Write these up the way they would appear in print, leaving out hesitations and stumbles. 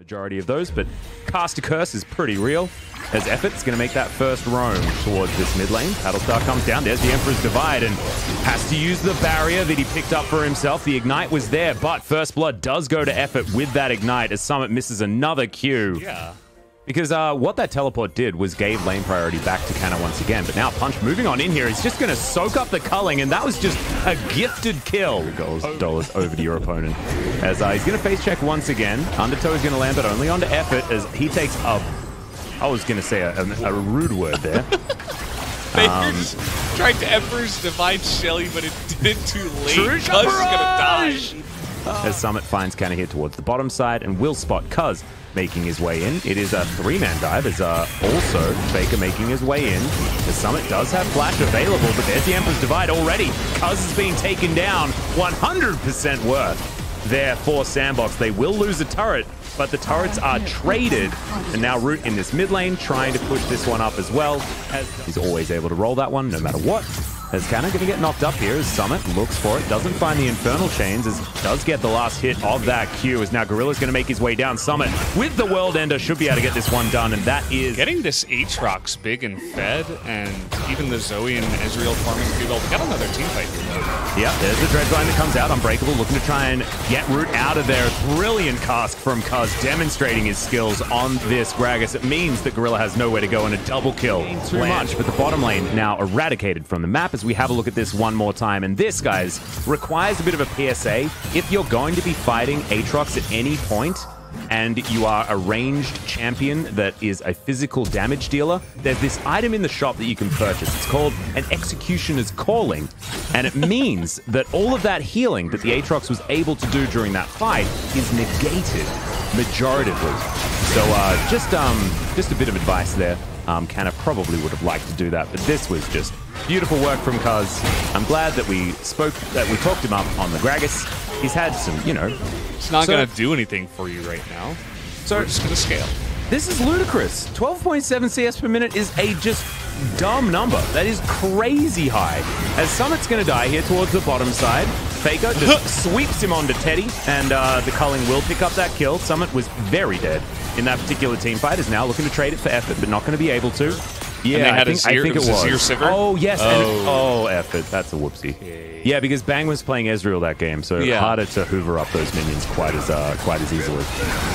majority of those, but Cast a Curse is pretty real. As effort's going to make that first roam towards this mid lane. Battlestar comes down. There's the Emperor's Divide and has to use the barrier that he picked up for himself. The Ignite was there, but First Blood does go to effort with that Ignite as Summit misses another Q. Yeah. Because what that teleport did was gave lane priority back to Canna once again. But now Punch moving on in here is just going to soak up the culling, and that was just a gifted kill. Dollars over to your opponent. As he's going to face check once again. Undertow is going to land, but only onto effort as he takes a... I was going to say a rude word there. Tried to Emperor's Divide Shelly, but it did too late. Cuzz is going to die. As Summit finds Canna here towards the bottom side and will spot Cuzz making his way in. It is a three-man dive as also Faker making his way in. The Summit does have Flash available, but there's the Emperor's Divide already. Cuzz is being taken down. 100% worth there for Sandbox. They will lose a turret, but the turrets are traded. And now Root in this mid lane trying to push this one up as well. As he's always able to roll that one no matter what. As Canna going to get knocked up here as Summit looks for it, doesn't find the Infernal Chains, as does get the last hit of that Q, as now Gorilla's going to make his way down. Summit with the World Ender should be able to get this one done, and that is... Getting this Aatrox big and fed, and even the Zoe and Ezreal farming pretty well. We got another team fight here, though. Yeah, there's the Dredge line that comes out. Unbreakable looking to try and get Root out of there. Brilliant cast from Cuzz, demonstrating his skills on this Gragas. It means that Gorilla has nowhere to go and a double kill. Too much, but the bottom lane now eradicated from the map as we have a look at this one more time. And this, guys, requires a bit of a PSA. If you're going to be fighting Aatrox at any point, and you are a ranged champion that is a physical damage dealer, there's this item in the shop that you can purchase. It's called an Executioner's Calling, and it means that all of that healing that the Aatrox was able to do during that fight is negated majoritively. So just a bit of advice there. Canna probably would have liked to do that, but this was just beautiful work from Cuzz. I'm glad that we talked him up on the Gragas. He's had some, you know... It's not going to do anything for you right now. So we're just going to scale. This is ludicrous. 12.7 CS per minute is a just dumb number. That is crazy high. As Summit's going to die here towards the bottom side, Faker just sweeps him onto Teddy, and the culling will pick up that kill. Summit was very dead in that particular team fight, is now looking to trade it for effort, but not going to be able to. Yeah, I think it was. Oh, yes. Effort. That's a whoopsie. Yeah, because Bang was playing Ezreal that game, so harder to hoover up those minions quite as easily.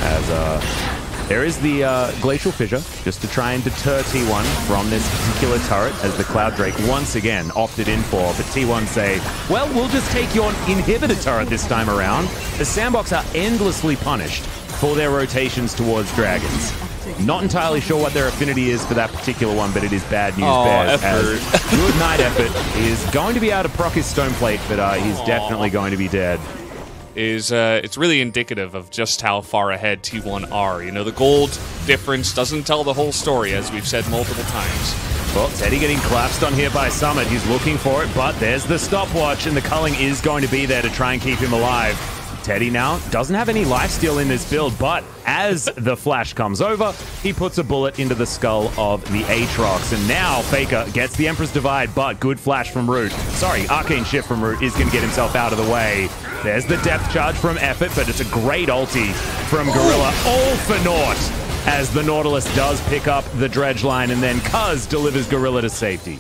As there is the Glacial Fissure, just to try and deter T1 from this particular turret, as the Cloud Drake once again opted in for. But T1 say, well, we'll just take your inhibitor turret this time around. The Sandbox are endlessly punished for their rotations towards dragons. Not entirely sure what their affinity is for that particular one, but it is bad news bears. As Good Night Effort is going to be able to proc his Stone Plate, but he's definitely going to be dead. It's really indicative of just how far ahead T1 are. You know, the gold difference doesn't tell the whole story, as we've said multiple times. Well, Teddy getting collapsed on here by Summit. He's looking for it, but there's the stopwatch, and the culling is going to be there to try and keep him alive. Teddy now doesn't have any lifesteal in this build, but as the flash comes over, he puts a bullet into the skull of the Aatrox. And now Faker gets the Emperor's Divide, but good flash from Root. Sorry, Arcane Shift from Root is going to get himself out of the way. There's the depth charge from Effort, but it's a great ulti from Gorilla, all for naught, as the Nautilus does pick up the Dredge line, and then Cuzz delivers Gorilla to safety.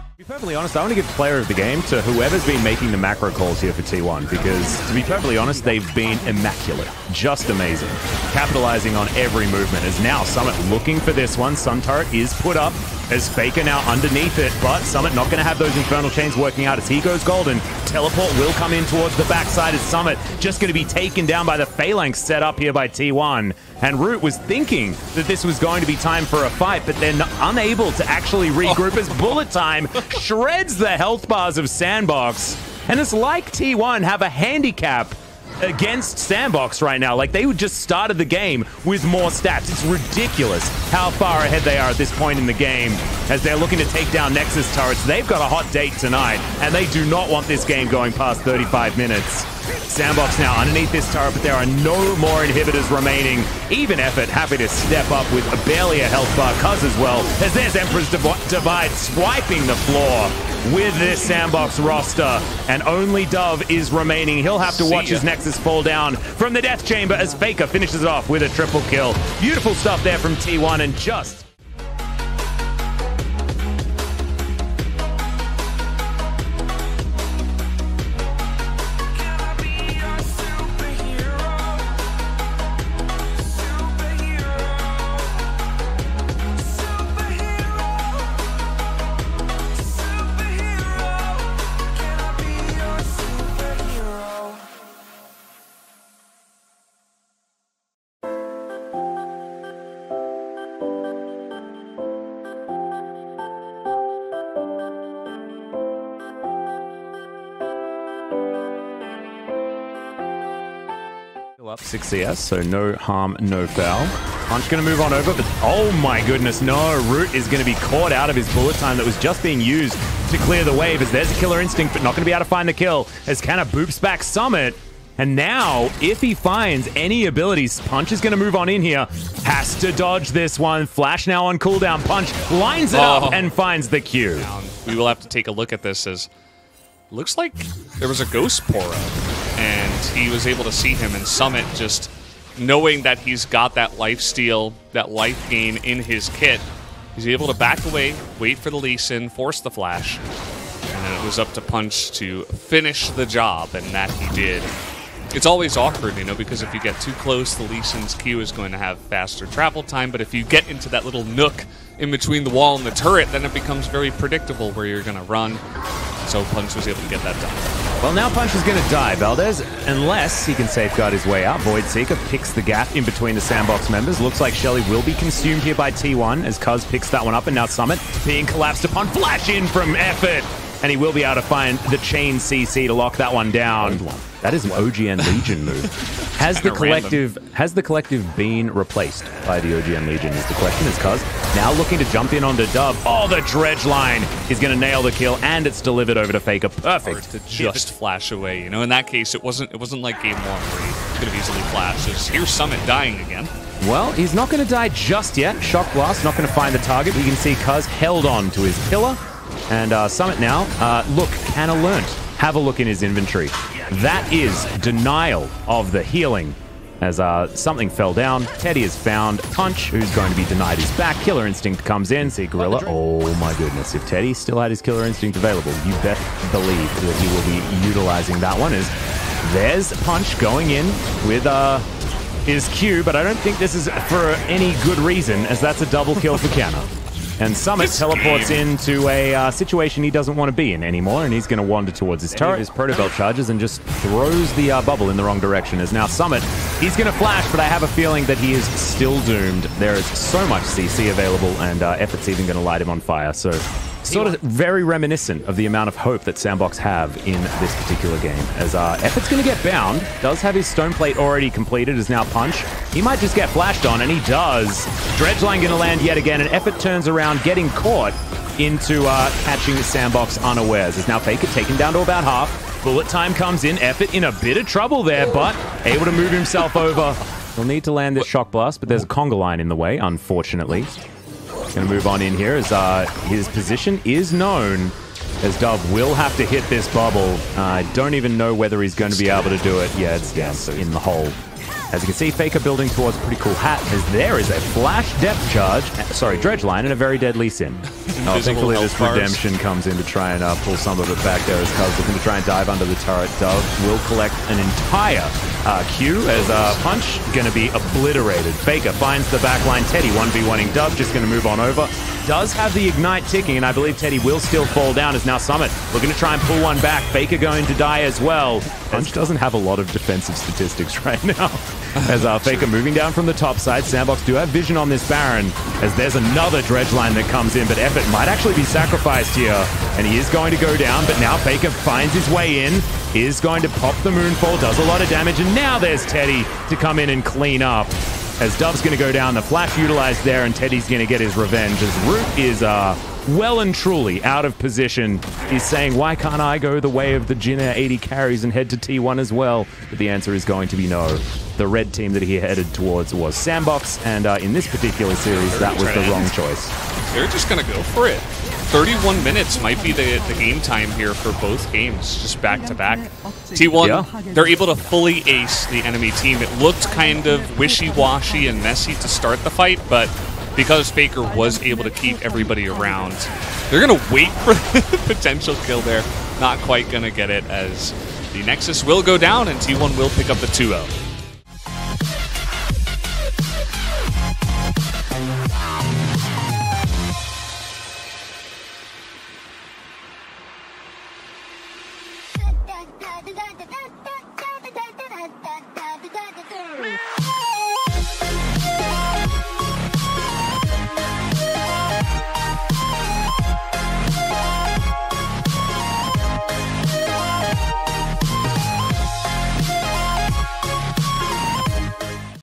To be perfectly honest, I want to give player of the game to whoever's been making the macro calls here for T1, because to be perfectly honest, they've been immaculate. Just amazing. Capitalizing on every movement. As now Summit looking for this one. Sun Turret is put up as Faker now underneath it, but Summit not going to have those Infernal Chains working out as he goes golden. Teleport will come in towards the backside as Summit just going to be taken down by the Phalanx set up here by T1. And Root was thinking that this was going to be time for a fight, but they're unable to actually regroup as Bullet Time shreds the health bars of Sandbox. And it's like T1 have a handicap against Sandbox right now. Like, they just started the game with more stats. It's ridiculous how far ahead they are at this point in the game as they're looking to take down Nexus turrets. They've got a hot date tonight, and they do not want this game going past 35 minutes. Sandbox now underneath this turret, but there are no more inhibitors remaining Even effort happy to step up with barely a health bar. Cuzz as well, as there's Emperor's Divide swiping the floor with this Sandbox roster, and only Dove is remaining. He'll have to watch his Nexus fall down from the Death Chamber as Faker finishes it off with a triple kill. Beautiful stuff there from T1, and just... Up 6 CS, so no harm, no foul. Punch going to move on over, but oh my goodness, no. Root is going to be caught out of his bullet time that was just being used to clear the wave, as there's a killer instinct, but not going to be able to find the kill, as Canna boops back Summit. And now, if he finds any abilities, Punch is going to move on in here. Has to dodge this one. Flash now on cooldown. Punch lines it up and finds the Q. We will have to take a look at this, as looks like there was a Ghost Pora, and he was able to see him, and Summit, just knowing that he's got that life steal, that life gain in his kit, he's able to back away, wait for the Lee Sin, force the flash, and then it was up to Punch to finish the job, and that he did. It's always awkward, you know, because if you get too close, the Lee Sin's Q is going to have faster travel time, but if you get into that little nook in between the wall and the turret, then it becomes very predictable where you're going to run. So Punch was able to get that done. Well, now Punch is going to die, Valdez, unless he can safeguard his way out. Void Seeker picks the gap in between the Sandbox members. Looks like Shelly will be consumed here by T1 as Cuzz picks that one up, and now Summit being collapsed upon. Flash in from effort, and he will be able to find the chain CC to lock that one down. That is an OGN Legion move. Has the collective been replaced by the OGN Legion is the question. Is Cuzz now looking to jump in onto Dove. Oh, the dredge line is going to nail the kill, and it's delivered over to Faker. Perfect. To just flash away. You know, in that case, it wasn't like game 1 where he could have easily flashed. Here's Summit dying again. Well, he's not going to die just yet. Shock Blast not going to find the target. We can see Cuzz held on to his pillar. And Summit now, look, Canna learnt. Have a look in his inventory. That is denial of the healing. As something fell down, Teddy is found. Punch, who's going to be denied his back. Killer Instinct comes in. See Gorilla. Oh my goodness. If Teddy still had his Killer Instinct available, you best believe that he will be utilizing that one. As there's Punch going in with his Q, but I don't think this is for any good reason, as that's a double kill for Canna. And Summit teleports into a situation he doesn't want to be in anymore, and he's going to wander towards his turret. His Protobelt charges and just throws the bubble in the wrong direction. As now Summit, he's going to flash, but I have a feeling that he is still doomed. There is so much CC available, and Effort's even going to light him on fire. So sort of very reminiscent of the amount of hope that Sandbox have in this particular game. As Effort's going to get bound, does have his stone plate already completed, is now Punch. He might just get flashed on, and he does. Dredgeline going to land yet again, and Effort turns around, getting caught into catching Sandbox unawares. Is now Faker taken down to about half. Bullet time comes in. Effort in a bit of trouble there, but able to move himself over. He'll need to land this Shock Blast, but there's a conga line in the way, unfortunately. Going to move on in here as his position is known, as Dove will have to hit this bubble. I don't even know whether he's going to be able to do it. Yeah, it's down in the hole. As you can see, Faker building towards a pretty cool hat, as there is a flash depth charge, sorry, dredge line, and a very deadly Sin. Oh, thankfully this redemption comes in to try and pull some of it back there, as Cuzz looking to try and dive under the turret. Dove will collect an entire Q, as Punch going to be obliterated. Faker finds the backline. Teddy 1v1ing Dove, just going to move on over. Does have the Ignite ticking, and I believe Teddy will still fall down, as now Summit looking to try and pull one back. Faker going to die as well. Punch doesn't have a lot of defensive statistics right now. As Faker moving down from the top side. Sandbox do have vision on this Baron, as there's another dredge line that comes in, but Effort might actually be sacrificed here, and he is going to go down, but now Faker finds his way in, is going to pop the Moonfall, does a lot of damage, and now there's Teddy to come in and clean up. As Dove's going to go down, the flash utilized there, and Teddy's going to get his revenge, as Root is well and truly out of position, is saying, why can't I go the way of the Jinna 80 carries and head to T1 as well? But the answer is going to be no. The red team that he headed towards was Sandbox, and in this particular series, that was the wrong choice. They're just going to go for it. 31 minutes might be the game time here for both games, just back-to-back. T1, they're able to fully ace the enemy team. It looked kind of wishy-washy and messy to start the fight, but because Faker was able to keep everybody around, they're going to wait for the potential kill there. Not quite going to get it, as the Nexus will go down and T1 will pick up the 2-0.